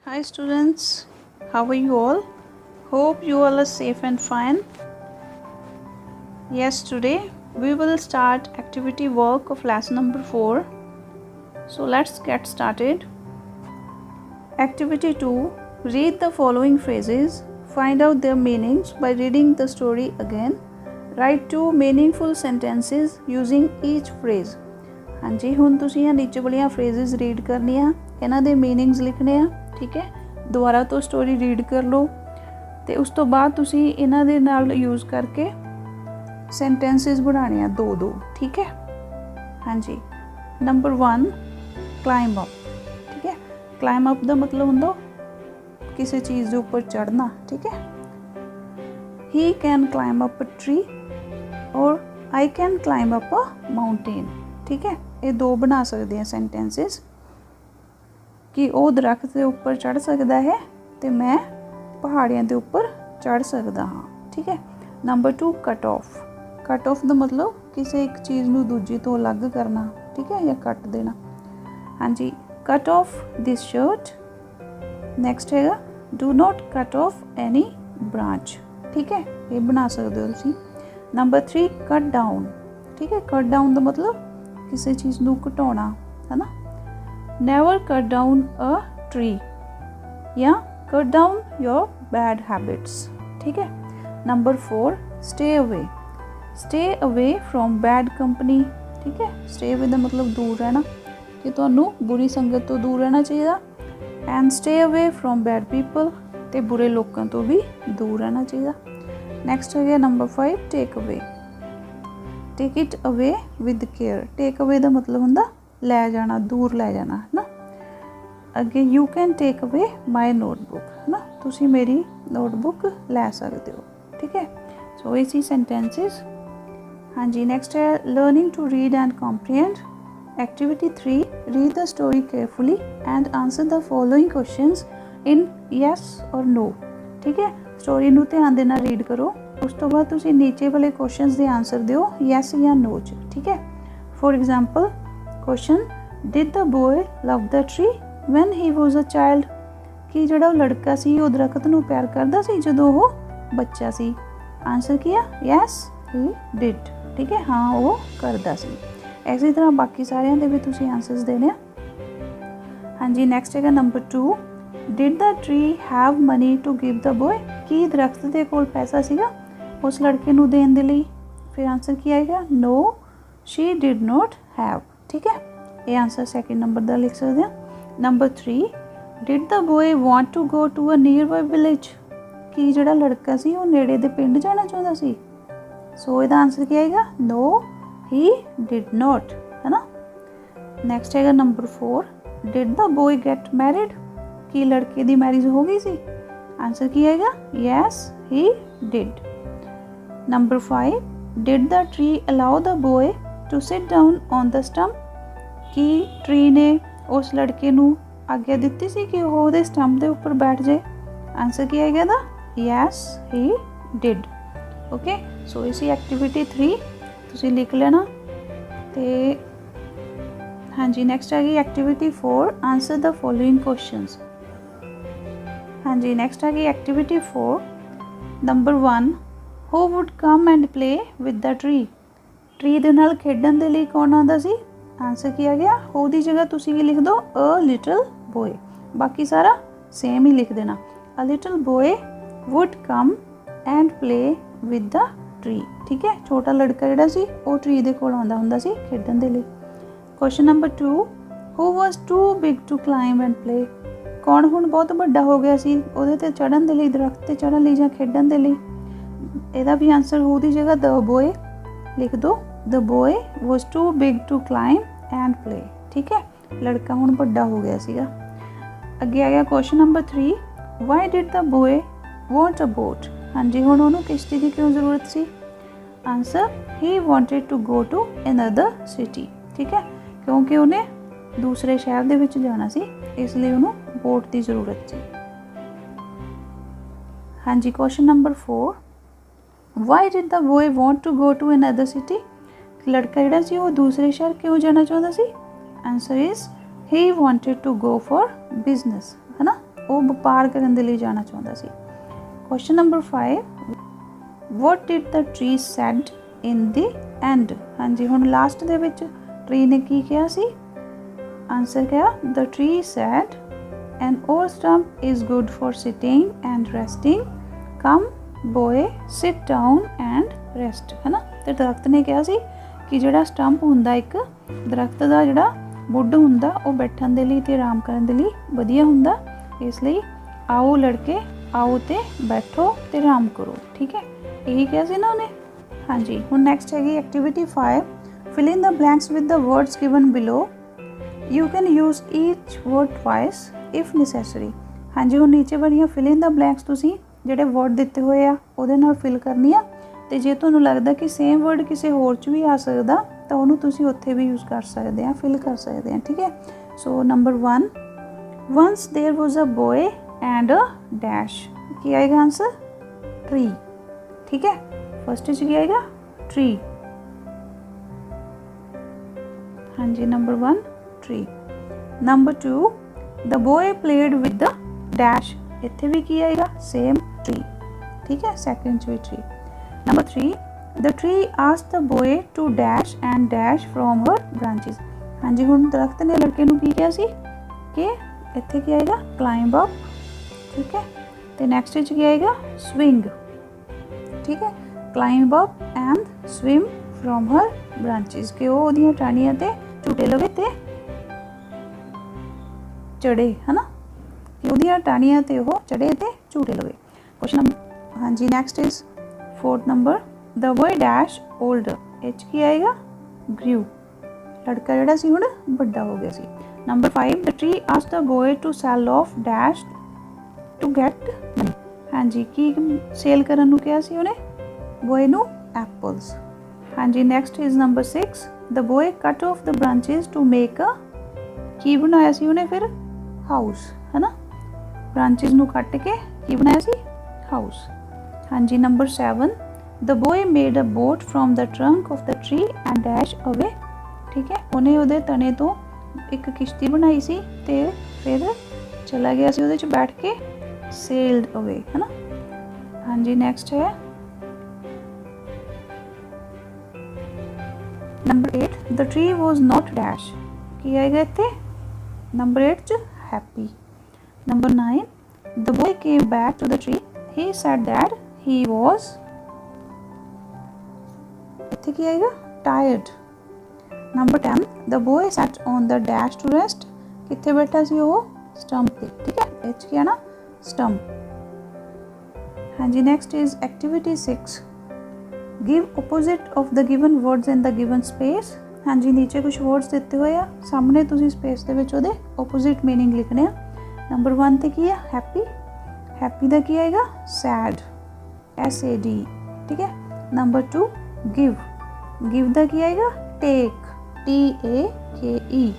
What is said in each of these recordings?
Hi students, how are you all? Hope you all are safe and fine. Yes, today we will start activity work of lesson number 4. So let's get started. Activity 2. Read the following phrases. Find out their meanings by reading the story again. Write 2 meaningful sentences using each phrase. हाँ जी, हुण तुसीं ये नीचे वाली phrases read करनियां, इन्हां दे meanings लिखने आ। ठीक है, दोबारा तो स्टोरी रीड कर लो तो उस तो बाद तुसीं इन्हां दे नाल यूज़ करके सेंटेंसेस बनाने आ दो। ठीक है, हाँ जी। Number 1 climb up. ठीक है, क्लाइंब अप का मतलब हुंदा किसी चीज़ के उपर चढ़ना। ठीक है, he can climb up a tree और I can climb up a mountain. ठीक है, ये दो बना सकते हैं सेंटेंसेस कि वो दरख्त के उपर चढ़ सकता है तो मैं पहाड़ियों के उपर चढ़ सकता हाँ। ठीक है। Number 2 cut off. Cut off का मतलब किसी एक चीज़ को दूजी तो अलग करना। ठीक है, या कट देना। हाँ जी, cut off this shirt. Next है do not cut off any branch. ठीक है, ये बना सकते हो तुसीं। Number 3 cut down. ठीक है, कट डाउन का मतलब किसी चीज़ को घटाना है ना। Never cut down a tree या cut down your bad habits. ठीक है। Number 4 stay away. Stay away from bad company. ठीक है, स्टे अवे का मतलब दूर रहना कि तुहानू बुरी संगत तो दूर रहना चाहिए। And stay away from bad people, तो बुरे लोगों तो भी दूर रहना चाहिए। नैक्सट है number 5 take away. Take it away with care. Take away का मतलब होंदा लै जाना, दूर लै जाना है ना। अगे you can take away my notebook है ना, तुसी मेरी नोटबुक लै सकते हो। ठीक है, सो इसी सेंटेंसेस। हाँ जी, नैक्सट है learning to read and comprehend. Activity 3 read the story carefully and answer the following questions in yes or no. ठीक है, स्टोरी नू ध्यान देना रीड करो, उस तो बाद तुसी नीचे वाले क्वेश्चंस के आंसर दिओ यस या नो च। ठीक है, for example question did the boy love the tree when he was a child. कि जो लड़का सी वो दरख्त नू प्यार करता सी जो वो बच्चा सी। आंसर किया यस ही डिड। ठीक है, हाँ वो करता सी। इसी तरह बाकी सारिਆਂ ਦੇ भी तुसी आंसर्स देने। हाँ जी, नैक्सट है number 2 did the tree have money to give the boy. कि दरख्त के कोल पैसा सीगा उस लड़के नू देने दे लई। फिर आंसर की आएगा no she did not have. ठीक है, ये आंसर सेकंड नंबर का लिख सकते हैं। Number 3 did the boy want to go to a nearby village. कि जो लड़का सी वो नेड़े दे पिंड जाना चाहता सी। सो इसका आंसर क्या आएगा नो ही डिड नॉट है ना। नैक्सट है number 4 did the boy get married. कि लड़के की मैरिज हो गई सी। आंसर की आएगा yes he did. Number 5 did the tree allow the boy to sit down on the stump. कि ट्री ने उस लड़के नू आग्ञा दी सी कि वो उहदे स्टंप के उपर बैठ जाए। आंसर की आएगा दा यस ही डिड। ओके, सो इसी एक्टिविटी 3 तुसी लिख लेना। तो हाँ जी, नैक्सट है activity 4 answer the following questions. हाँ जी, नैक्सट है activity 4 number 1 who would come and play with the tree. Tree दे नाल खेडन दे लई कौन आंदा सी। आंसर किया गया हू दी जगह तुसी की लिख दो अ लिटल बॉय। बाकी सारा सेम ही लिख देना। A little boy would come and play with the tree. ठीक है, छोटा लड़का जिहड़ा सी वो ट्री दे कोल आंदा हुंदा सी खेडन दे लई। Question number 2 who was too big to climb and play. कौन हुण बहुत वड्डा हो गया सी उहदे ते चढ़न दे लई, दरख्त ते चढ़न लई जां खेडन दे लई। ਇਹਦਾ भी आंसर हू की जगह द बॉय लिख दो। The boy was too big to climb and play. ठीक है, लड़का हुण वड्डा हो गया सीगा। अगे आ गया question number 3 why did the boy want a boat. हाँ जी, हुण उहनूं किश्ती की क्यों जरूरत सी। Answer he wanted to go to another city. ठीक है, क्योंकि उन्हें दूसरे शहर दे विच जाना सी, इसलिए उन्होंने बोट की जरूरत सी। हाँ जी, question number 4 why did the boy want to go to another city. लड़का जिहड़ा सी वो दूसरे शहर क्यों जाना चाहता सी। Answer is he wanted to go for business है ना। ਉਹ ਵਪਾਰ ਕਰਨ ਦੇ ਲਈ ਜਾਣਾ ਚਾਹੁੰਦਾ ਸੀ। Question number 5, what did the tree said in the end? ਹਾਂਜੀ ਹੁਣ ਲਾਸਟ ਦੇ ਵਿੱਚ ਟਰੀ ਨੇ ਕੀ ਕਿਹਾ ਸੀ? ਆਨਸਰ ਕਿਹਾ the tree said an old stump is good for sitting and resting, come boy sit down and rest, है ना। ਤੇ ਦਰਖਤ ਨੇ ਕਿਹਾ ਸੀ ਕਿ ਜਿਹੜਾ ਸਟੰਪ ਹੁੰਦਾ ਇੱਕ ਦਰਖਤ ਦਾ ਜਿਹੜਾ ਵੁੱਡ ਹੁੰਦਾ ਉਹ ਬੈਠਣ ਦੇ ਲਈ ਤੇ ਆਰਾਮ ਕਰਨ ਦੇ ਲਈ ਵਧੀਆ ਹੁੰਦਾ, ਇਸ ਲਈ ਆਓ ਲੜਕੇ ਆਓ ਤੇ ਬੈਠੋ ਤੇ ਆਰਾਮ ਕਰੋ, ਠੀਕ ਹੈ, ਇਹੀ ਕਿਹਾ ਸੀ ਨਾ ਉਹਨੇ। ਹਾਂਜੀ ਹੁਣ ਨੈਕਸਟ ਹੈਗੀ activity 5, fill in the blanks with the words given below, you can use each word twice if necessary। ਹਾਂਜੀ ਹੁਣ ਨੀਚੇ ਬਣੀਆਂ fill in the blanks ਤੁਸੀਂ ਜਿਹੜੇ ਵਰਡ ਦਿੱਤੇ ਹੋਏ ਆ ਉਹਦੇ ਨਾਲ ਫਿਲ ਕਰਨੀ ਆ, ਤੇ ਜੇ ਤੁਹਾਨੂੰ ਲੱਗਦਾ ਕਿ ਸੇਮ ਵਰਡ ਕਿਸੇ ਹੋਰ 'ਚ ਵੀ ਆ ਸਕਦਾ ਤਾਂ ਉਹਨੂੰ ਤੁਸੀਂ ਉੱਥੇ ਵੀ ਯੂਜ਼ ਕਰ ਸਕਦੇ ਆ, ਫਿਲ ਕਰ ਸਕਦੇ ਆ, ਠੀਕ ਹੈ। ਸੋ number 1, once there was a boy and a dash, ਕੀ ਆਏਗਾ ਆਂਸਰ? ਟਰੀ, ਠੀਕ ਹੈ। ਫਸਟ 'ਚ ਕੀ ਆਏਗਾ? ਟਰੀ। ਹਾਂਜੀ number 1 tree. Number 2, the boy played with the dash, ਇੱਥੇ ਵੀ ਕੀ ਆਏਗਾ? ਸੇਮ ਟਰੀ, ਠੀਕ ਹੈ, ਸੈਕਿੰਡ 'ਚ ਵੀ tree. Number 3, the tree asked the boy to dash and dash from her branches। ਹਾਂਜੀ ਹੁਣ ਦਰਖਤ ਨੇ ਲੜਕੇ ਨੂੰ ਕੀ ਕਿਹਾ ਸੀ ਕਿ ਇੱਥੇ ਕੀ ਆਏਗਾ? climb up, ਠੀਕ ਹੈ। ਤੇ ਨੈਕਸਟ ਵਿੱਚ ਕੀ ਆਏਗਾ? swing, ਠੀਕ ਹੈ, climb up and swim from her branches, ਕਿ ਉਹ ਉਹਦੀਆਂ ਟਾਹਣੀਆਂ ਤੇ ਝੂਟੇ ਲਵੇ ਤੇ ਚੜੇ, ਹੈ ਨਾ, ਕਿ ਉਹਦੀਆਂ ਟਾਹਣੀਆਂ ਤੇ ਉਹ ਚੜੇ ਤੇ ਝੂਟੇ ਲਵੇ। ਕੁਐਸਚਨ ਹਾਂਜੀ next is 4th number, the boy dash older, ਇਹ 'ਚ ਕੀ ਆਏਗਾ? grew, ਲੜਕਾ ਜਿਹੜਾ ਸੀ ਹੁਣ ਵੱਡਾ ਹੋ ਗਿਆ ਸੀ। Number 5, the tree asked the boy to sell off dash to get money, ਹਾਂਜੀ ਕੀ ਸੇਲ ਕਰਨ ਨੂੰ ਕਿਹਾ ਸੀ ਉਹਨੇ? ਬੋਏ ਨੂੰ ਐਪਲਸ। ਹਾਂਜੀ next is number 6, the boy cut off the branches to make a, ਕੀ ਬਣਾਇਆ ਸੀ ਉਹਨੇ ਫਿਰ? ਹਾਊਸ, ਹੈ ਨਾ, ਬ੍ਰਾਂਚਿਸ ਨੂੰ ਕੱਟ ਕੇ ਕੀ ਬਣਾਇਆ ਸੀ? ਹਾਊਸ। ਹਾਂਜੀ number 7, the boy made a boat from the trunk of the tree and dash away, ਠੀਕ ਹੈ, ਉਹਨੇ ਉਹਦੇ ਤਣੇ ਤੋਂ ਇੱਕ ਕਿਸ਼ਤੀ ਬਣਾਈ ਸੀ ਤੇ ਫਿਰ ਚਲਾ ਗਿਆ ਸੀ ਉਹਦੇ 'ਚ ਬੈਠ ਕੇ, sailed away, ਹੈ ਨਾ। ਹਾਂਜੀ ਨੈਕਸਟ ਹੈ number 8, the tree was not dash, ਕੀ ਆਏਗਾ ਇੱਥੇ? ਨੰਬਰ 8 'ਚ happy। Number 9, the boy came back to the tree, he said that he was, ਇੱਥੇ ਕੀ ਆਏਗਾ? tired। Number 10, the boy sat on the dash to rest, ਕਿੱਥੇ ਬੈਠਾ ਸੀ ਉਹ? stump ਤੇ, ਠੀਕ ਹੈ, ਇਹ 'ਚ ਕੀ ਆਣਾ? stump। ਹਾਂਜੀ next is activity 6, give opposite of the given words in the given space। ਹਾਂਜੀ ਨੀਚੇ ਕੁਝ ਵਰਡਸ ਦਿੱਤੇ ਹੋਏ ਆ, ਸਾਹਮਣੇ ਤੁਸੀਂ ਸਪੇਸ ਦੇ ਵਿੱਚ ਉਹਦੇ opposite meaning ਲਿਖਣੇ ਆ। ਨੰਬਰ 1 ਤੇ ਕੀ ਆ? ਹੈਪੀ, ਹੈਪੀ ਦਾ ਕੀ ਆਏਗਾ? ਸੈਡ, SAD, ਠੀਕ ਹੈ। ਨੰਬਰ 2 ਗਿਵ, ਗਿਵ ਦਾ ਕੀ ਆਏਗਾ? ਟੇਕ, TAKE,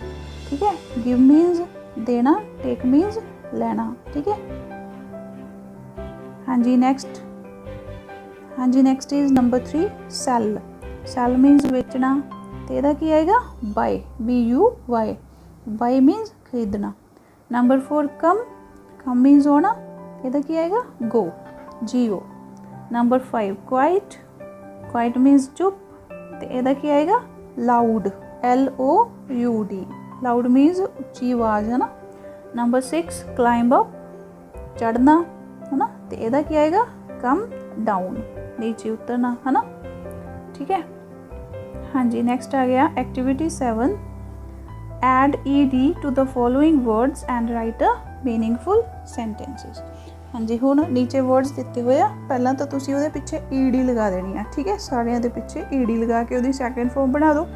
ਠੀਕ ਹੈ। ਗਿਵ ਮੀਨਸ ਦੇਣਾ, ਟੇਕ ਮੀਨਸ ਲੈਣਾ, ਠੀਕ ਹੈ। ਹਾਂਜੀ next is number 3 sell, sell means ਵੇਚਣਾ ਤੇ ਇਹਦਾ ਕੀ ਆਏਗਾ? ਬਾਏ, BUY, ਬਾਏ ਮੀਨਸ ਖਰੀਦਣਾ। ਨੰਬਰ 4 ਕਮ, ਕਮ ਮੀਨਸ ਆਉਣਾ, ਇਹਦਾ ਕੀ ਆਏਗਾ? Go, GO। Number 5 quiet, quiet means ਚੁੱਪ ਤੇ ਇਹਦਾ ਕੀ ਆਏਗਾ? ਲਾਊਡ, LOUD, ਲਾਊਡ ਮੀਨਸ ਉੱਚੀ ਆਵਾਜ਼, ਹੈ ਨਾ। ਨੰਬਰ 6 ਕਲਾਈਂਬ ਅਪ, ਚੜ੍ਹਨਾ, ਹੈ ਨਾ, ਤੇ ਇਹਦਾ ਕੀ ਆਏਗਾ? ਕਮ ਡਾਊਨ, ਨੀਚੇ ਉਤਰਨਾ, ਹੈ ਨਾ, ਠੀਕ ਹੈ। ਹਾਂਜੀ ਨੈਕਸਟ ਆ ਗਿਆ activity 7, add ED to the following words and write a meaningful sentences। ਹਾਂਜੀ ਹੁਣ ਨੀਚੇ ਵਰਡਸ ਦਿੱਤੇ ਹੋਏ ਆ, ਪਹਿਲਾਂ ਤਾਂ ਤੁਸੀਂ ਉਹਦੇ ਪਿੱਛੇ ED ਲਗਾ ਦੇਣੀ ਆ, ਠੀਕ ਹੈ, ਸਾਰਿਆਂ ਦੇ ਪਿੱਛੇ ED ਲਗਾ ਕੇ ਉਹਦੀ ਸੈਕਿੰਡ ਫਾਰਮ ਬਣਾ ਦਿਓ,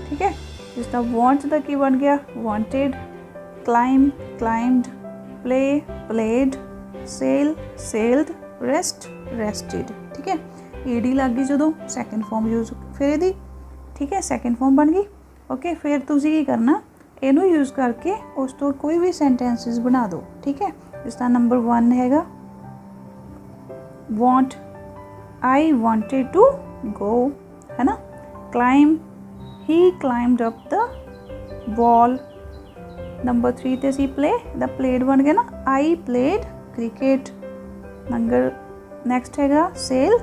ਠੀਕ ਹੈ। ਜਿਸ ਤਰ੍ਹਾਂ want ਦਾ ਕੀ ਬਣ ਗਿਆ? wanted, climb, climbed, play, played, sail, sailed, rest, rested, ਠੀਕ ਹੈ। ED ਲੱਗ ਗਈ ਜਦੋਂ ਸੈਕਿੰਡ ਫਾਰਮ ਯੂਜ਼, ਫਿਰ ਇਹਦੀ, ਠੀਕ ਹੈ, ਸੈਕਿੰਡ ਫਾਰਮ ਬਣ ਗਈ, ਓਕੇ। ਫਿਰ ਤੁਸੀਂ ਕੀ ਕਰਨਾ? ਇਹਨੂੰ ਯੂਜ਼ ਕਰਕੇ ਉਸ ਤੋਂ ਕੋਈ ਵੀ ਸੈਂਟੈਂਸਿਸ ਬਣਾ ਦਿਓ, ਠੀਕ ਹੈ। ਜਿਸ ਤਰ੍ਹਾਂ ਨੰਬਰ 1 ਹੈਗਾ want, I wanted to go, ਹੈ ਨਾ। climb, he climbed up the wall, number 3 ते सी प्ले, द प्लेड बन गया ना, I played cricket. Number next हैगा सेल,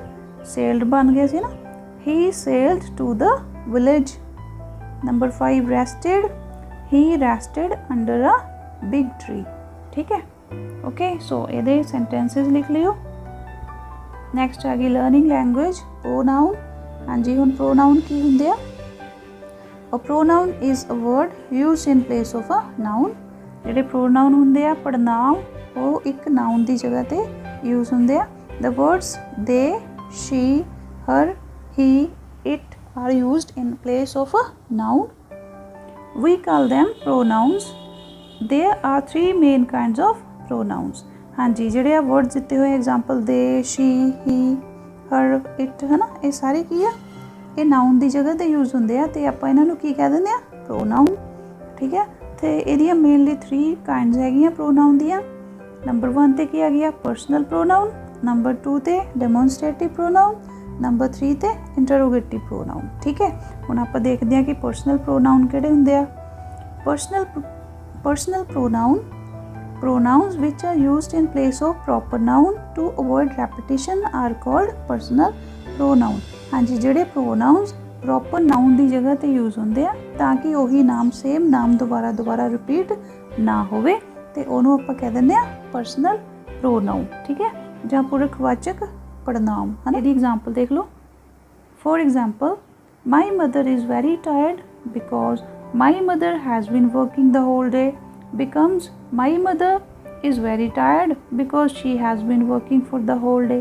सेल्ड बन गया सी ना, he sailed to the village. Number 5 rested, he rested under a big tree. ठीक है, ओके। सो ये सेंटेंसेस लिख लियो। नैक्सट आ गई लर्निंग लैंग्वेज, प्रोनाउन। हाँ जी, हुण प्रोनाउन की हुंदे आ? A pronoun is a word use in place of a noun. जिहड़े प्रोनाउन हुंदे आ, पड़नाम, वो एक नाउन की जगह ते यूज हुंदे आ। The words they, she, her, he, it are used in place of a noun. We call them pronouns. There are 3 main kinds of pronouns. हाँ जी, जिहड़े वर्ड्स दिते हुए example they, she, he, her, it, है ना, ये सारे की आ, ये नाउन की जगह ते यूज होंगे आ, ते आपां इन्हां नूं की कह दिंदे आ? प्रोनाउन। ठीक है, तो ये मेनली 3 काइंड्स हैगियां प्रोनाउन दियां। नंबर 1 ते की आ गया पर्सनल प्रोनाउन, नंबर 2 ते डेमोनस्ट्रेटिव प्रोनाउन, नंबर 3 ते इंटरोगेटिव प्रोनाउन। ठीक है, हुण आपां देखदे आ कि पर्सनल प्रोनाउन किहड़े हुंदे आ। Personal pronoun, pronouns which are used in place of proper noun to avoid repetition are called personal pronoun। हाँ जी, जिहड़े pronouns proper noun की जगह ते यूज होंदे आ ताकि वही नाम सेम नाम दोबारा दोबारा रिपीट ना होवे, ते उहनूं आपां कह दिंदे आ पर्सनल प्रोनाउन। ठीक है, जां पुरखवाचक पड़नाम। है ना, इहदी एग्जाम्पल देख लो। For example, my mother is very tired because my mother has been working the whole day becomes my mother is very tired because she has been working for the whole day।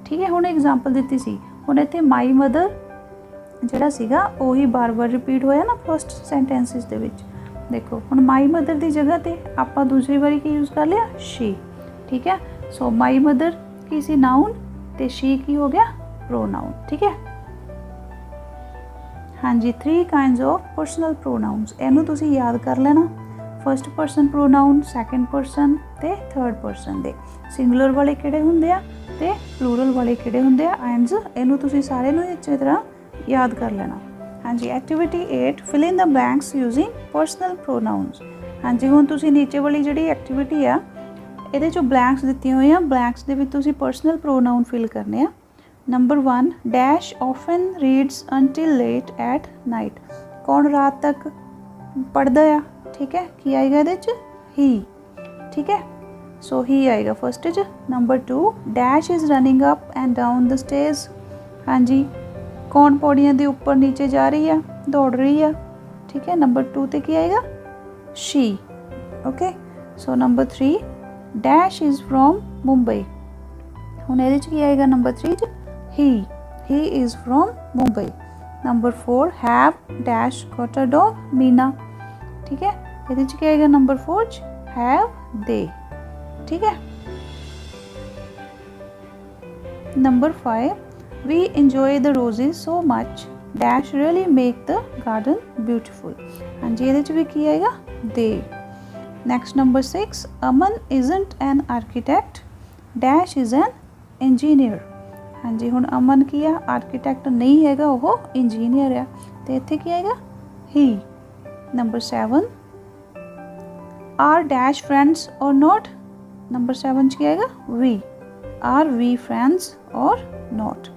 ठीक है, हुण example दित्ती सी, हुण इत्थे my mother जिहड़ा सीगा उही बार बार repeat होया ना फर्स्ट सेंटेंसिस दे विच। देखो हुण माई मदर की जगह ते आपां दूसरी बारी की यूज़ कर लिया? शी। ठीक है, सो माई मदर की सी नाउन ते शी की हो गया प्रोनाउन। ठीक है, हाँ जी, 3 काइंड्स ऑफ पर्सनल प्रोनाउंस, इहनूं तुसीं याद कर लेना। First person pronoun, second person ते थर्ड पर्सन दे सिंगुलर वाले किहड़े हुंदे आ ते प्लूरल वाले किहड़े हुंदे आ एंड्स, इहनूं तुसीं सारे नूं अच्छी तरह याद कर लेना। हाँ जी, activity 8 fill in the blanks using personal pronouns. हाँ जी, हुण तुसीं नीचे वाली जिहड़ी एक्टिविटी आ इहदे चों ब्लैंक्स दित्तियां होईयां, ब्लैंक्स दे विच तुसीं पर्सनल प्रोनाउन फिल करने आ। Number 1 dash often reads until late at night. कौन रात तक पढ़दा आ? ठीक है, की आएगा ये ही। ठीक है, सो ही आएगा फर्स्ट च। Number 2 dash is running up and down the stage. हाँ जी, कौन पौड़ियां दे ऊपर नीचे जा रही है, दौड़ रही है। ठीक है, नंबर 2 ते की आएगा? She. Okay, so number 3 dash is from Mumbai. हुण इहदे च की आएगा नंबर 3 च? He is from Mumbai. Number 4 have dash got a dog Meena. ठीक है, ये क्या आएगा नंबर 4 हैव दे। ठीक है, number 5 we enjoy the roses so much dash really make the garden beautiful. हाँ जी, ये भी की आएगा? They. Next number 6 Aman isn't an architect dash is an engineer. हाँ जी, हुण अमन की आ आर्कीटेक्ट नहीं हैगा, वो इंजीनियर है, तो इत्थे की आएगा? He. Number 7 are dash friends or not. Number 7 की आएगा? We. Are we friends or not.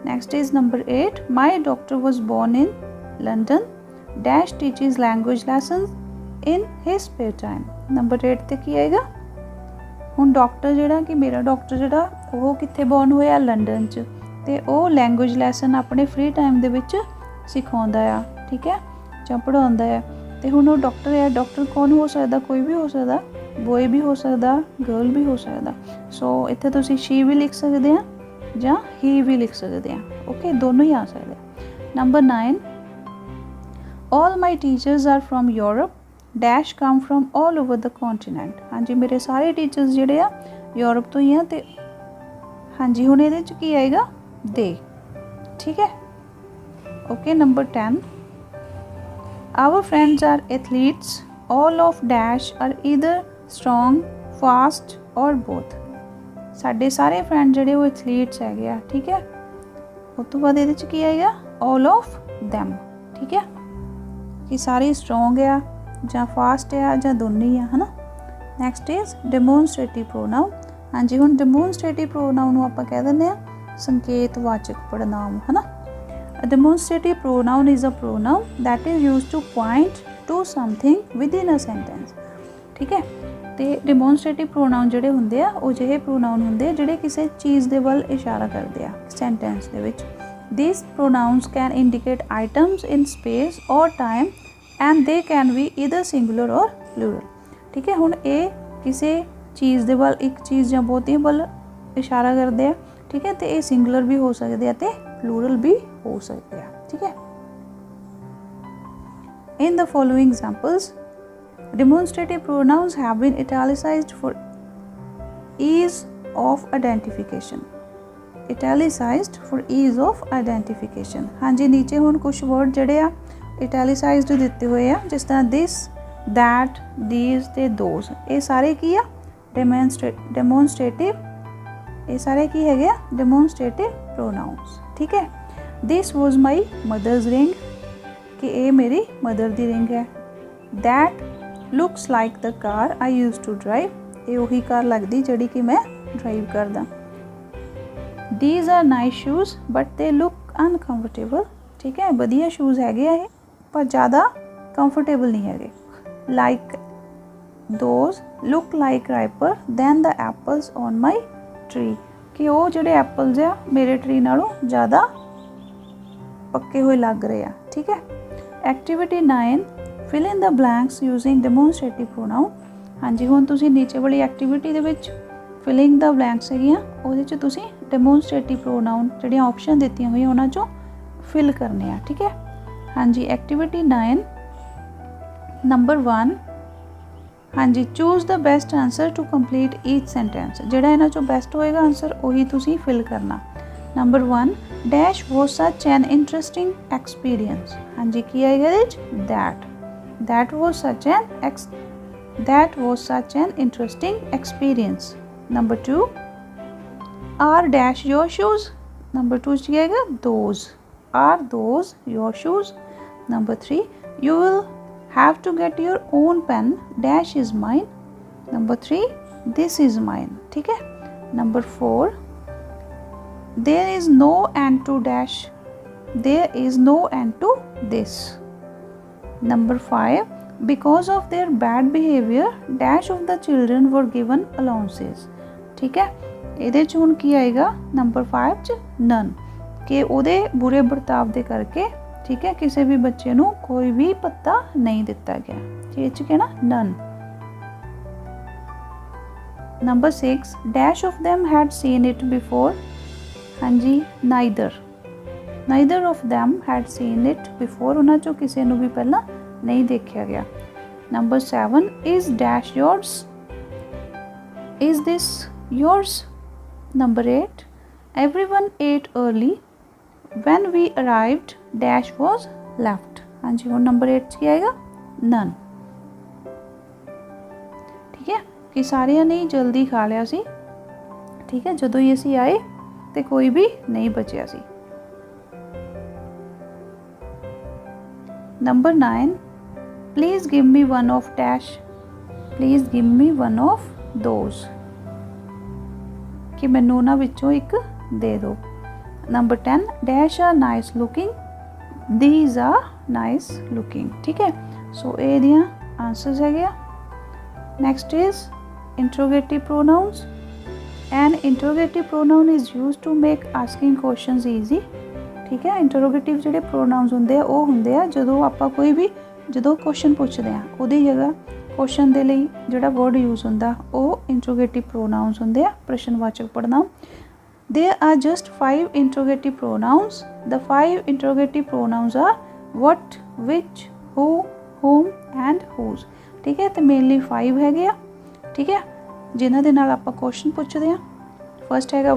Next is number 8 my doctor was born in London dash teaches language lessons in his spare time. Number 8 ते की आएगा? हुण doctor जिहड़ा कि मेरा doctor जिहड़ा वो कित्थे बोर्न होया? लंडन च, ते वो लैंग्वेज लैसन अपने फ्री टाइम दे विच सिखाउंदा आ। ठीक है, जां पढ़ाउंदा है। तो हुण वो डॉक्टर है, डॉक्टर कौन हो सकता? कोई भी हो सकता, बॉय भी हो सकता, गर्ल भी हो सकता। सो इत्थे तुसीं शी भी लिख सकते हैं जां ही भी लिख सकते हैं। ओके, दोनों ही आ सकते। Number 9 all my teachers are from Europe dash come from all over the continent. हाँ जी, मेरे सारे टीचर्स जिहड़े आ यूरोप तो ही आ। ते हाँ जी, हुण इहदे च की आएगा? दे। ठीक है, okay. Number 10 our friends are athletes all of dash are either strong fast or both. साडे सारे फ्रेंड जिहड़े वो एथलीट्स हैगे आ। ठीक है, उस तो बाद इहदे च की आएगा? All of them. ठीक है, कि सारे स्ट्रोंग आ जां फास्ट आ जां दोनों ही आ, है ना। Next is demonstrative pronoun. हाँ जी, हुण डेमोनस्ट्रेटिव प्रोनाउन नूं आपां कह दिंदे आ संकेतवाचक पड़नाम, है ना। A demonstrative pronoun is a pronoun that is used to point to something within a sentence, ठीक है। तो डेमोनस्ट्रेटिव प्रोनाउन ਜਿਹੜੇ ਹੁੰਦੇ ਆ ਉਹ ਜਿਹੇ ਪ੍ਰੋਨਾउन ਹੁੰਦੇ ਆ ਜਿਹੜੇ ਕਿਸੇ ਚੀਜ਼ ਦੇ ਵੱਲ ਇਸ਼ਾਰਾ ਕਰਦੇ ਆ ਸੈਂਟੈਂਸ ਦੇ ਵਿੱਚ। These pronouns can indicate items in space or time and they can be either singular or plural, ठीक है। ਹੁਣ ਇਹ ਕਿਸੇ ਚੀਜ਼ ਦੇ ਵੱਲ, ਇੱਕ ਚੀਜ਼ ਜਾਂ ਬਹੁਤੀਆਂ ਵੱਲ ਇਸ਼ਾਰਾ ਕਰਦੇ ਆ, ठीक है। तो ये सिंगुलर भी हो सकते हैं तो प्लूरल भी हो सकते हैं, ठीक है। In the following examples, demonstrative pronouns have been italicized for ease of identification. Italicized for ease of identification। हाँ जी, नीचे हुण कुछ वर्ड जड़े आ इटैलिसाइज्ड दिते हुए आ, जिस तरह दिस, दैट, दीज ते दोज। ये सारे की आ डेमोनस्ट्रेटिव, ये सारे की है डेमोनस्ट्रेटिव प्रोनाउंस, ठीक है। This was my mother's ring, कि ये मेरी मदर दी रिंग है। That looks like the car I use to drive, ये वही कार लगती जिहड़ी कि मैं ड्राइव करदा। These are nice shoes but they look uncomfortable, ठीक है। वधिया शूज़ है पर ज़्यादा कंफर्टेबल नहीं है। Like those look like riper than the apples on my tree, कि वो जोड़े एप्पल्स आ मेरे ट्री नालों ज़्यादा पक्के हुए लग रहे हैं, ठीक है। Activity 9, fill in the blanks using demonstrative pronoun. हाँ जी, हुण तुसीं नीचे वाली एक्टिविटी दे विच फिलिंग द ब्लैंक्स हैगियां, उहदे च तुसीं डेमोनस्ट्रेटिव प्रोनाउन जिहड़ियां ऑप्शन दित्तियां होईयां उहनां चों फिल करने आ, ठीक है। हाँ जी, एक्टिविटी 9 नंबर 1, हाँ जी, choose the best answer to complete each sentence. जिहड़ा इन्हां चों बेस्ट होएगा आंसर उही तुसीं फिल करना। Number 1, dash was such an interesting experience. हाँ जी, की आएगा इहदे च that was such an interesting experience. Number 2, are dash your shoes. Number 2 च आएगा those, are those your shoes. Number 3, you will have to get your own pen dash is mine। Number 3, this is mine, ठीक है। Number 4, there is no end to dash, there is no end to this। Number 5, because of their bad behavior dash of the children were given allowances, ठीक है। ਇਹਦੇ ਚ ਹੁਣ ਕੀ ਆਏਗਾ number 5 ਚ none, कि ਉਹਦੇ बुरे बर्ताव ਦੇ करके, ठीक है, किसी भी बच्चे नू कोई भी पत्ता नहीं दिता गया, ठीक है ना, none. Number 6, dash of them had seen it before. हाँ जी, neither of them had seen it before, उन्हां चों किसी नू भी पहला नहीं देखा गया। Number 7, is dash yours, is this yours. Number 8, everyone ate early when we arrived dash was left। हाँ जी, वो नंबर 8 की आएगा none, ठीक है, कि सारिया ने जल्दी खा लिया सी, ठीक है, जदों ही असी आए तो कोई भी नहीं बचिया सी। Number 9, please give me one of dash, please give me one of those, कि मैनू उन्हां विचों एक दे दो। Number 10, dash are nice looking, these are nice looking, ठीक है। सो ये दियां आंसर्स है। Next is interrogative pronouns. An interrogative pronoun is use to make asking questions easy, ठीक है। इंट्रोगेटिव जिहड़े प्रोनाउंस हुंदे आ वो हुंदे आ जदों आपां कोई भी जदों क्वेश्चन पुछदे आ उहदी जगह क्वेश्चन दे लई जिहड़ा वर्ड यूज हुंदा वो इंट्रोगेटिव प्रोनाउंस हुंदे आ, प्रश्नवाचक पड़नाम। There are just 5 interrogative pronouns. The 5 interrogative pronouns are what, which, who, whom and whose, ठीक है। तो मेनली 5 है गया, ठीक है, जिन्हां दे नाल आपां क्वेश्चन पुछदे आ। फर्स्ट हैगा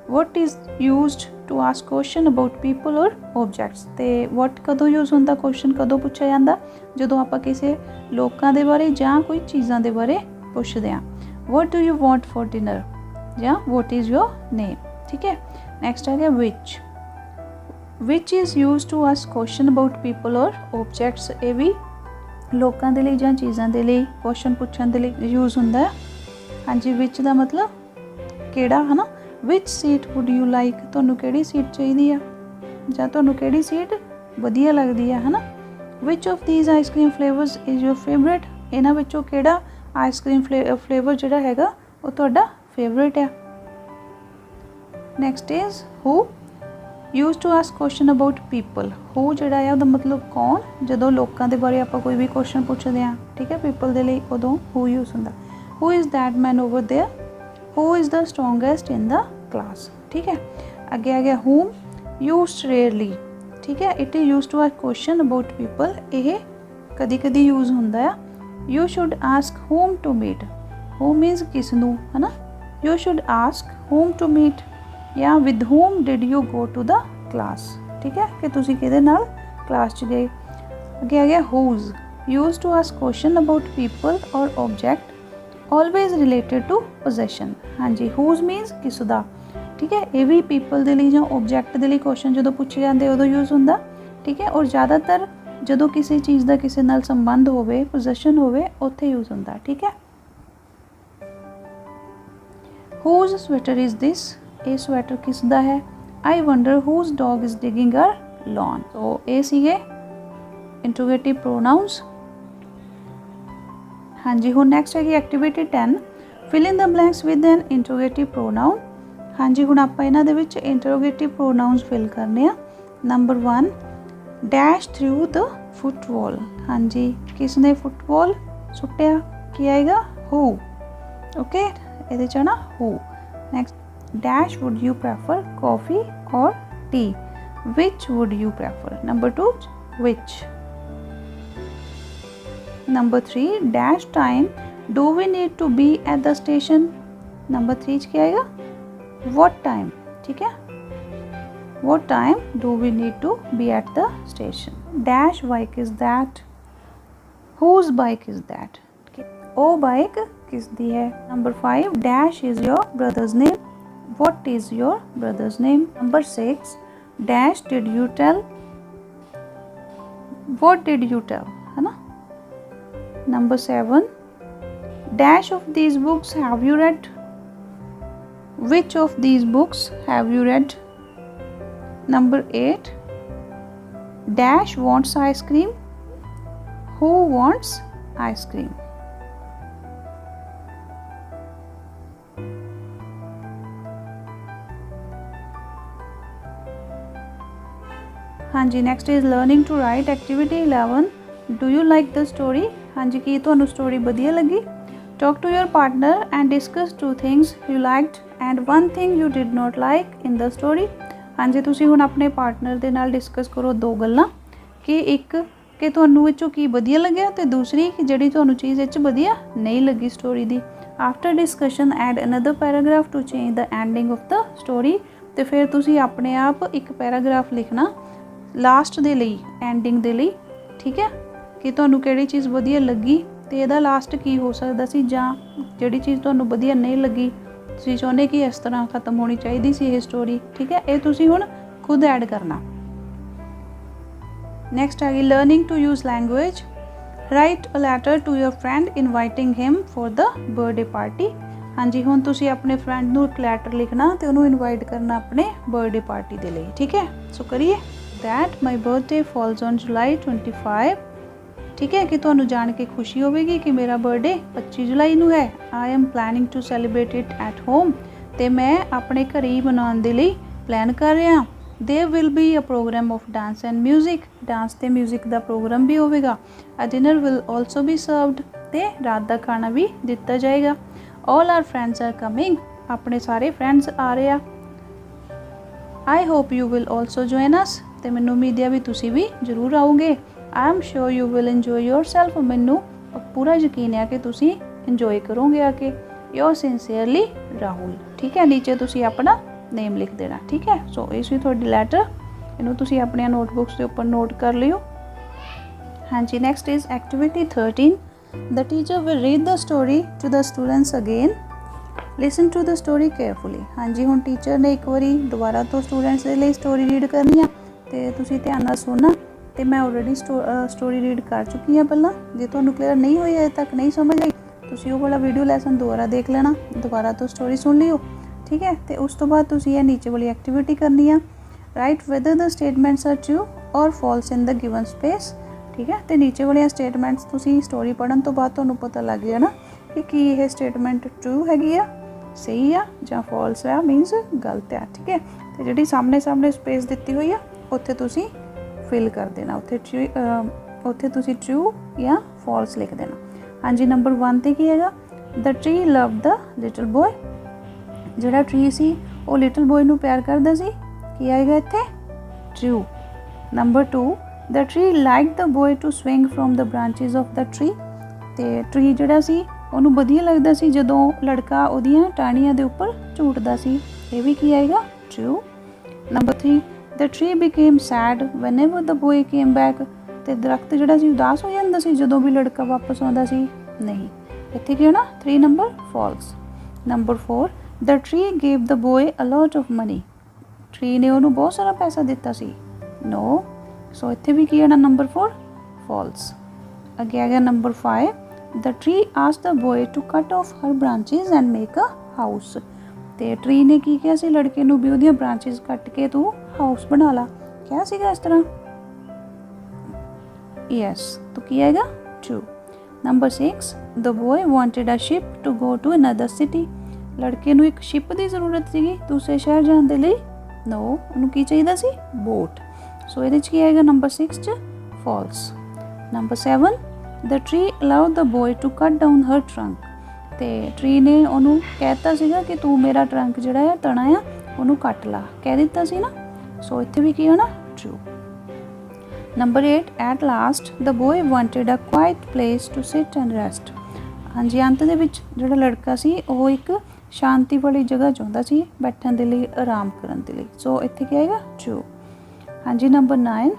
what is used to ask question about people or objects। ते what कदों यूज होंदा, क्वेश्चन कदों पूछा जाता, जदों आपां किसी लोकां दे बारे जां कोई चीज़ां दे बारे पुछदे आ। what do you want for dinner या what is your name, ठीक है। नेक्स्ट आ गया which is use to ask question about people or objects. ये भी लोगों के लिए जां चीज़ों के लिए क्वेश्चन पूछने के लिए यूज़ होंदा है। हाँ जी, विच का मतलब केड़ा है ना। विच सीट वुड यू लाइक, तुहानू केड़ी सीट चाहिए आ जां तुहानू केड़ी सीट वधिया लगदी है ना। Which of these ice cream flavours is your favourite, इन्हां विचों केड़ा आइसक्रीम फ्लेवर जिहड़ा हैगा वो तुहाडा फेवरेट है। Next is who, use to ask question about people. Who जिहड़ा है उहदा मतलब कौन, जदों लोकां दे बारे आपां कोई भी क्वेश्चन पुछदे हां, ठीक है, पीपल दे लई उदों हू यूज हुंदा। Who is that man over there, who is the strongest in the class, ठीक है। अगे आ गया हूम, यूज्ड रेयरली, ठीक है, it is use to ask question about people, ये कदी कदी यूज हुंदा है। You should ask whom to meet, whom means किसनू है ना। You should ask whom to meet या with whom did you go to the class, ठीक है, कि तुसी किहदे नाल क्लास च गए। अगे आ गया whose, use to ask question about people or object always related to possession. हाँ जी, हुज मीन्स किसदा, ठीक है, ये भी पीपल के लिए जो ऑब्जैक्ट के लिए क्वेश्चन जो पूछे जाते उदों यूज होंदा, ठीक है। और ज़्यादातर जो किसी चीज़ का किसी नाल संबंध होवे, पोजैशन होवे, उत्थे यूज होंदा, ठीक है। हुज स्वेटर इज़ दिस, ये स्वेटर किसदा है। I wonder whose dog is digging our lawn. तो ये सीगे इंट्रोगेटिव प्रोनाउंस। हाँ जी, हुण नैक्सट है activity 10, fill in the blanks with an interrogative pronoun. हाँ जी, हुण आपां इन्हां दे विच इंट्रोगेटिव प्रोनाउंस फिल करने आ। Number 1, dash threw the football. हाँ जी, किसने फुटबॉल सुट्टिया, की आएगा हू, ओके, ये च ना who. Next, dash would you prefer coffee और tea, which would you prefer. Number 2, which. Number 3, dash time do we need to be at the station. Number 3 क्या आएगा, what time, ठीक है, what time do we need to be at the station। dash bike is that, whose bike is that, ओ bike किसदी है। Number 5, dash is your brother's name, what is your brother's name। Number 6, dash did you tell, what did you tell, है ना। Number 7, dash of these books have you read, which of these books have you read। Number 8, dash wants ice cream, who wants ice cream। हाँ जी, next is learning to write activity 11, do you like the story. हाँ जी, की तुहानू story वधिया लगी। Talk to your partner and discuss 2 things you liked and 1 thing you did not like in the story. हाँ जी, तुसीं हुण अपने पार्टनर दे नाल डिस्कस करो 2 गल्लां, कि एक कि तुहानू विचों की वधिया लग्या ते दूसरी कि जिहड़ी तुहानू चीज़ इच वधिया नहीं लगी स्टोरी दी। After discussion add another paragraph to change the ending of the story. तो फिर तुसीं अपने आप एक पैराग्राफ लिखना लास्ट दे लई, एंडिंग दे लई, ठीक है, कि तुहानू किहड़ी चीज़ वधिया लगी ते इहदा लास्ट की हो सकदा सी, जां जिहड़ी चीज़ तुहानू वधिया नहीं लगी तुसीं चाहुंदे कि इस तरह खत्म होनी चाहिए सी ये स्टोरी, ठीक है। ये तुसीं हुण खुद ऐड करना। नैक्सट आ गई learning to use language. Write a letter to your friend inviting him for the birthday party. हाँ जी, हुण तुसीं अपने फ्रेंड नूं एक लैटर लिखना ते उहनूं इनवाइट करना अपने बर्थडे पार्टी दे लई, ठीक है। सो करिए। That my birthday falls on July 25, ठीक है, कि तुहानू जान के खुशी होगी कि मेरा बर्थडे 25 जुलाई नूं है। I am planning to celebrate it at home, तो मैं अपने घर ही मनाने के लिए प्लान कर रहा। There will be a program of dance and music, dance ते म्यूजिक का प्रोग्राम भी होगा। A dinner will also be served, ते रात का खाना भी दिता जाएगा। All our friends are coming, अपने सारे फ्रेंड्स आ रहे हैं। I hope you will also join us, तो मैनू उम्मीद है भी तुसी भी जरूर आओगे। I am sure you will enjoy yourself, मैनू पूरा यकीन है कि तुसी इंजॉय करोगे आके। योर सिंसियरली राहुल, ठीक है। नीचे तुसी अपना नेम लिख देना, ठीक है। सो इस भी थोड़ी लैटर, इनू तुसी अपने नोटबुक्स के उपर नोट कर लियो। हाँ जी, next is activity 13, the teacher will read the story to the students again, listen to the story carefully. हाँ जी, हुण टीचर ने एक बारी दोबारा तो स्टूडेंट्स के लिए स्टोरी रीड करनी है, ਤੇ ਤੁਸੀਂ ਧਿਆਨ ਨਾਲ ਸੁਣਨਾ। ਤੇ ਮੈਂ ਆਲਰੇਡੀ ਸਟੋਰੀ ਰੀਡ ਕਰ ਚੁੱਕੀ ਹਾਂ ਪਹਿਲਾਂ। ਜੇ ਤੁਹਾਨੂੰ ਕਲੀਅਰ ਨਹੀਂ ਹੋਈ ਅਜੇ ਤੱਕ ਨਹੀਂ ਸਮਝ ਆਈ ਤੁਸੀਂ ਉਹ ਵਾਲਾ ਵੀਡੀਓ ਲੈਸਨ ਦੁਬਾਰਾ ਦੇਖ ਲੈਣਾ, ਦੁਬਾਰਾ ਤੋਂ ਸਟੋਰੀ ਸੁਣ ਲਿਓ, ਠੀਕ ਹੈ। ਤੇ ਉਸ ਤੋਂ ਬਾਅਦ ਤੁਸੀਂ ਇਹ ਨੀਚੇ ਵਾਲੀ ਐਕਟੀਵਿਟੀ ਕਰਨੀ ਆ, ਰਾਈਟ ਵੈਦਰ ਦ ਸਟੇਟਮੈਂਟਸ ਆਰ ਟਰੂ ਔਰ ਫਾਲਸ ਇਨ ਦ ਗਿਵਨ ਸਪੇਸ, ਠੀਕ ਹੈ। ਤੇ ਨੀਚੇ ਵਾਲੀਆਂ ਸਟੇਟਮੈਂਟਸ ਤੁਸੀਂ ਸਟੋਰੀ ਪੜ੍ਹਨ ਤੋਂ ਬਾਅਦ ਤੁਹਾਨੂੰ ਪਤਾ ਲੱਗ ਜਾਣਾ ਕਿ ਕੀ ਇਹ ਸਟੇਟਮੈਂਟ ਟਰੂ ਹੈਗੀ ਆ, ਸਹੀ ਆ, ਜਾਂ ਫਾਲਸ ਆ, ਮੀਨਸ ਗਲਤ ਆ, ਠੀਕ ਹੈ। ਤੇ ਜਿਹੜੀ ਸਾਹਮਣੇ ਸਪੇਸ ਦਿੱਤੀ ਹੋਈ ਆ ਉੱਥੇ ਤੁਸੀਂ ਫਿਲ ਕਰ ਦੇਣਾ, ਉੱਥੇ ਤੁਸੀਂ ਟਰੂ ਜਾਂ ਫਾਲਸ ਲਿਖ ਦੇਣਾ। ਹਾਂਜੀ, ਨੰਬਰ 1 ਤੇ ਕੀ ਹੈਗਾ, ਦ ਟਰੀ ਲਵ ਦ ਲਿਟਲ ਬॉय। ਜਿਹੜਾ ਟਰੀ ਸੀ ਉਹ ਲਿਟਲ ਬॉय ਨੂੰ ਪਿਆਰ ਕਰਦਾ ਸੀ, ਕੀ ਆਏਗਾ ਇੱਥੇ, true. Number 2, the tree like the boy to swing from the branches of the tree. ਤੇ ਟਰੀ ਜਿਹੜਾ ਸੀ ਉਹਨੂੰ ਵਧੀਆ ਲੱਗਦਾ ਸੀ ਜਦੋਂ ਲੜਕਾ ਉਹਦੀਆਂ ਟਾਹਣੀਆਂ ਦੇ ਉੱਪਰ ਝੂਟਦਾ ਸੀ, ਇਹ ਵੀ ਕੀ ਆਏਗਾ, ਟਰੂ। ਨੰਬਰ 3, ਦ ਟਰੀ ਬਿਕੇਮ ਸੈਡ ਵੈਨੇਵਰ ਦ ਬॉय ਕੇਮ ਬੈਕ। ਤੇ ਦਰਖਤ ਜਿਹੜਾ ਸੀ ਉਦਾਸ ਹੋ ਜਾਂਦਾ ਸੀ ਜਦੋਂ ਵੀ ਲੜਕਾ ਵਾਪਸ ਆਉਂਦਾ ਸੀ, ਨਹੀਂ, ਇੱਥੇ ਕੀ ਹੋਣਾ, 3 number false. Number 4, the tree gave the boy a lot of money. Tree ਨੇ ਉਹਨੂੰ ਬਹੁਤ ਸਾਰਾ ਪੈਸਾ ਦਿੱਤਾ ਸੀ, ਨੋ, ਸੋ ਇੱਥੇ ਵੀ ਕੀ ਹੋਣਾ, ਨੰਬਰ 4 ਫਾਲਸ। ਅੱਗੇ ਆ ਗਿਆ number 5, the tree asked the boy to cut off her branches and make a house. ਤੇ ਟਰੀ ਨੇ ਕੀ ਕਿਹਾ ਸੀ ਲੜਕੇ ਨੂੰ ਵੀ ਉਹਦੀਆਂ ਬ੍ਰਾਂਚਿਸ ਕੱਟ ਕੇ ਤੂੰ ਹਾਊਸ ਬਣਾ ਲਾ, ਕਿਹਾ ਸੀਗਾ ਇਸ ਤਰ੍ਹਾਂ, ਯੈਸ, तो ਕੀ ਆਏਗਾ, true. Number 6, the boy wanted a ship to go to another city. ਲੜਕੇ ਨੂੰ ਇੱਕ ਸ਼ਿਪ ਦੀ ਜ਼ਰੂਰਤ ਸੀਗੀ ਦੂਸਰੇ ਸ਼ਹਿਰ ਜਾਣ ਦੇ ਲਈ, ਨੋ, ਉਹਨੂੰ ਕੀ ਚਾਹੀਦਾ ਸੀ, ਬੋਟ। ਸੋ ਇਹਦੇ 'ਚ ਕੀ ਆਏਗਾ, ਨੰਬਰ 6 'ਚ false. Number 7, the tree allowed the boy to cut down her trunk. ਤੇ ਟਰੀ ਨੇ ਉਹਨੂੰ ਕਹਿਤਾ ਸੀਗਾ ਕਿ ਤੂੰ ਮੇਰਾ ਟਰੰਕ ਜਿਹੜਾ ਆ, ਤਣਾ ਆ, ਉਹਨੂੰ ਕੱਟ ਲਾ, ਕਹਿ ਦਿੱਤਾ ਸੀ ਨਾ, ਸੋ ਇੱਥੇ ਵੀ ਕੀ ਹੋਣਾ, true. Number 8, at last the boy wanted a quiet place to sit and rest. ਹਾਂਜੀ, ਅੰਤ ਦੇ ਵਿੱਚ ਜਿਹੜਾ ਲੜਕਾ ਸੀ ਉਹ ਇੱਕ ਸ਼ਾਂਤੀ ਵਾਲੀ ਜਗ੍ਹਾ ਚਾਹੁੰਦਾ ਸੀ ਬੈਠਣ ਦੇ ਲਈ, ਆਰਾਮ ਕਰਨ ਦੇ ਲਈ, ਸੋ ਇੱਥੇ ਕੀ ਆਏਗਾ, ਟਰੂ। ਹਾਂਜੀ, number 9,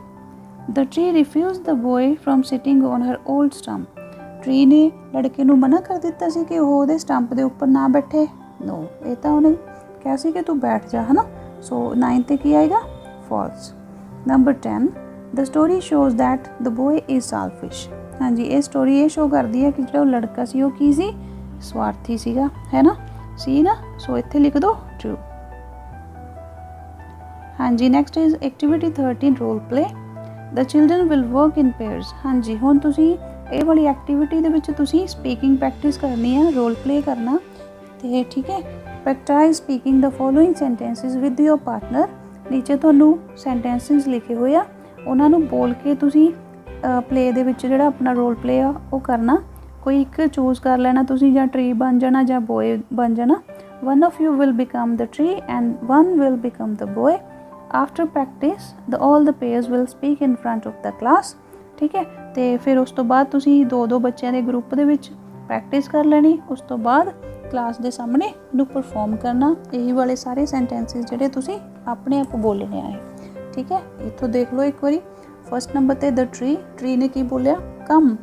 the tree refuse the boy from sitting on her old stump. Tree ਨੇ ਲੜਕੇ ਨੂੰ ਮਨਾ ਕਰ ਦਿੱਤਾ ਸੀ ਕਿ ਉਹ ਉਹਦੇ ਸਟੰਪ ਦੇ ਉੱਪਰ ਨਾ ਬੈਠੇ, ਨੋ, ਇਹ ਤਾਂ ਉਹਨੇ ਕਿਹਾ ਸੀ ਕਿ ਤੂੰ ਬੈਠ ਜਾ, ਹੈ ਨਾ, ਸੋ 9 ਤੇ ਕੀ ਆਏਗਾ, false. Number 10, the story shows that the boy is selfish. ਹਾਂਜੀ, ਇਹ ਸਟੋਰੀ ਇਹ ਸ਼ੋ ਕਰਦੀ ਹੈ ਕਿ ਜਿਹੜਾ ਉਹ ਲੜਕਾ ਸੀ ਉਹ ਕੀ ਸੀ, ਸਵਾਰਥੀ ਸੀਗਾ, ਹੈ ਨਾ, ਸੀ ਨਾ, ਸੋ ਇੱਥੇ ਲਿਖ ਦੋ, ਟਰੂ। ਹਾਂਜੀ, next is activity 13, role play. The children will work in pairs. ਹਾਂਜੀ, ਹੁਣ ਤੁਸੀਂ ਇਹ ਵਾਲੀ ਐਕਟੀਵਿਟੀ ਦੇ ਵਿੱਚ ਤੁਸੀਂ ਸਪੀਕਿੰਗ ਪ੍ਰੈਕਟਿਸ ਕਰਨੀ ਹੈ, ਰੋਲ ਪਲੇ ਕਰਨਾ, ਤੇ ਠੀਕ ਹੈ। Practise speaking the following sentences with your partner. ਨੀਚੇ ਤੁਹਾਨੂੰ ਸੈਂਟੈਂਸਿਸ ਲਿਖੇ ਹੋਏ ਆ, ਉਹਨਾਂ ਨੂੰ ਬੋਲ ਕੇ ਤੁਸੀਂ ਪਲੇ ਦੇ ਵਿੱਚ ਜਿਹੜਾ ਆਪਣਾ ਰੋਲ ਪਲੇ ਆ ਉਹ ਕਰਨਾ। ਕੋਈ ਇੱਕ ਚੂਜ਼ ਕਰ ਲੈਣਾ ਤੁਸੀਂ, ਜਾਂ ਟਰੀ ਬਣ ਜਾਣਾ ਜਾਂ ਬॉय ਬਣ ਜਾਣਾ। One of you will become the tree and one will become the boy. After practice all the pairs will speak in front of the class, ਠੀਕ ਹੈ। ਤੇ ਫਿਰ ਉਸ ਤੋਂ ਬਾਅਦ ਤੁਸੀਂ 2-2 ਬੱਚਿਆਂ ਦੇ ਗਰੁੱਪ ਦੇ ਵਿੱਚ ਪ੍ਰੈਕਟਿਸ ਕਰ ਲੈਣੀ, ਉਸ ਤੋਂ ਬਾਅਦ ਕਲਾਸ ਦੇ ਸਾਹਮਣੇ ਇਹਨੂੰ ਪਰਫਾਰਮ ਕਰਨਾ। ਇਹੀ ਵਾਲੇ ਸਾਰੇ ਸੈਂਟੈਂਸਿਸ ਜਿਹੜੇ ਤੁਸੀਂ ਆਪਣੇ ਆਪ ਬੋਲਣੇ ਆਏ, ਠੀਕ ਹੈ। ਇੱਥੋਂ ਦੇਖ ਲਓ ਇੱਕ ਵਾਰੀ। ਫਸਟ ਨੰਬਰ ਤੇ ਦ ਟਰੀ ਨੇ ਕੀ ਬੋਲਿਆ, come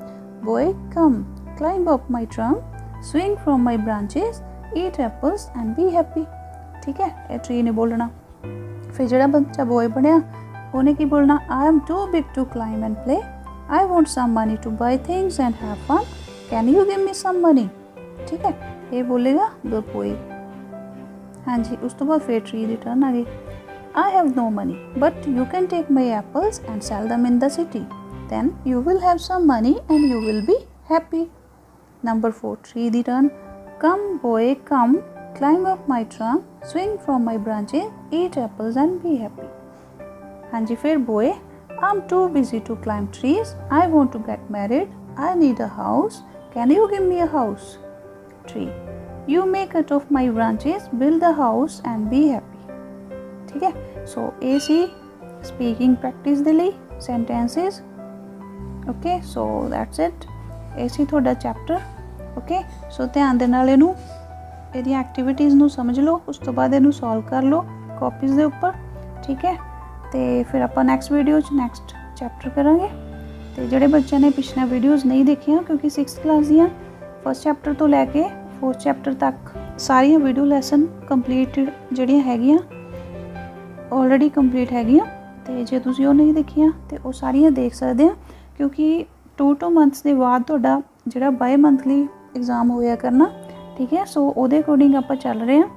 boy come, climb up my trunk, swing from my branches, eat apples and be happy, ਠੀਕ ਹੈ। ਇਹ ਟਰੀ ਨੇ ਬੋਲਣਾ। ਫਿਰ ਜਿਹੜਾ ਬੱਚਾ ਬॉय ਬਣਿਆ ਉਹਨੇ ਕੀ ਬੋਲਣਾ, I am too big to climb and play, I want some money to buy things and have fun, can you give me some money, ਠੀਕ ਹੈ। ਇਹ ਬੋਲੇਗਾ ਦ ਬॉय। ਹਾਂਜੀ, ਉਸ ਤੋਂ ਬਾਅਦ ਫਿਰ ਟਰੀ ਦੀ ਟਰਨ ਆ ਗਈ। I have no money, but you can take my apples and sell them in the city. Then you will have some money and you will be happy. Number 4, tree the turn. Come boy, come, climb up my trunk, swing from my branches, eat apples and be happy. Hanji, fir boy, I'm too busy to climb trees. I want to get married. I need a house. Can you give me a house? Tree, you may cut off my branches, build a house and be happy. ठीक है। So ये सी speaking practice दे लई sentences. Okay, so that's it. ये सी तुहाडा chapter. Okay, सो ध्यान दे नाल इहनूं इहदियां activities नूं समझ लो, उस तो बाद इहनूं सॉल्व कर लो कॉपीज़ दे उपर, ठीक है। तो फिर आपां नैक्सट वीडियो च नैक्सट चैप्टर करांगे। तो जिहड़े बच्चों ने पिछलियां वीडियोज़ नहीं देखियां, क्योंकि 6th क्लास दियां फस्ट चैप्टर तो लैके 4th चैप्टर तक सारियां वीडियो लैसन कंप्लीट जिहड़ियां हैगियां ऑलरेडी कंप्लीट हैगियां, ਤੇ ਜੇ ਤੁਸੀਂ ਉਹ ਨਹੀਂ ਦੇਖੀਆਂ ਤੇ ਉਹ ਸਾਰੀਆਂ ਦੇਖ ਸਕਦੇ ਆ, ਕਿਉਂਕਿ 2 ਮੰਥਸ ਦੇ ਬਾਅਦ ਤੁਹਾਡਾ ਜਿਹੜਾ ਬਾਈ ਮੰਥਲੀ ਐਗਜ਼ਾਮ ਹੋਇਆ ਕਰਨਾ, ਠੀਕ ਹੈ। ਸੋ ਉਹਦੇ ਅਕੋਰਡਿੰਗ ਆਪਾਂ ਚੱਲ ਰਹੇ ਹਾਂ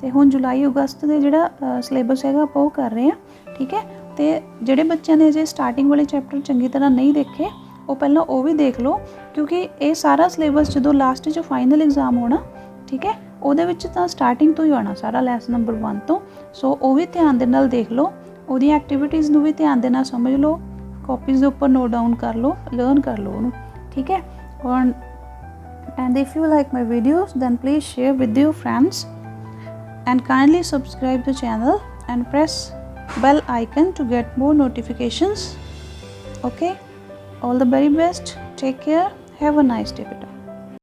ਤੇ ਹੁਣ ਜੁਲਾਈ ਅਗਸਤ ਦੇ ਜਿਹੜਾ ਸਿਲੇਬਸ ਹੈਗਾ ਆਪਾਂ ਉਹ ਕਰ ਰਹੇ ਹਾਂ, ਠੀਕ ਹੈ। ਤੇ ਜਿਹੜੇ ਬੱਚਿਆਂ ਨੇ ਅਜੇ ਸਟਾਰਟਿੰਗ ਵਾਲੇ ਚੈਪਟਰ ਚੰਗੀ ਤਰ੍ਹਾਂ ਨਹੀਂ ਦੇਖੇ, ਉਹ ਪਹਿਲਾਂ ਉਹ ਵੀ ਦੇਖ ਲਓ, ਕਿਉਂਕਿ ਇਹ ਸਾਰਾ ਸਿਲੇਬਸ ਜਦੋਂ ਲਾਸਟ 'ਚ ਫਾਈਨਲ ਐਗਜ਼ਾਮ ਹੋਣਾ, ਠੀਕ ਹੈ, ਉਹਦੇ ਵਿੱਚ ਤਾਂ ਸਟਾਰਟਿੰਗ ਤੋਂ ਹੀ ਆਉਣਾ ਸਾਰਾ ਲੈਸਨ ਨੰਬਰ 1 ਤੋਂ। ਸੋ ਉਹ ਵੀ ਧਿਆਨ ਦੇ ਨਾਲ ਦੇਖ ਲਓ, ਉਹਦੀਆਂ ਐਕਟੀਵਿਟੀਜ਼ ਨੂੰ ਵੀ ਧਿਆਨ ਦੇ ਨਾਲ ਸਮਝ ਲਓ, ਕਾਪੀਜ਼ ਦੇ ਉੱਪਰ ਨੋਟ ਡਾਊਨ ਕਰ ਲਓ, ਲਰਨ ਕਰ ਲਓ ਉਹਨੂੰ, ਠੀਕ ਹੈ। ਔਰ and if you like my videos, then please share with your friends and kindly subscribe the channel and press bell icon to get more notifications. Okay, all the very best, take care, have a nice day beta.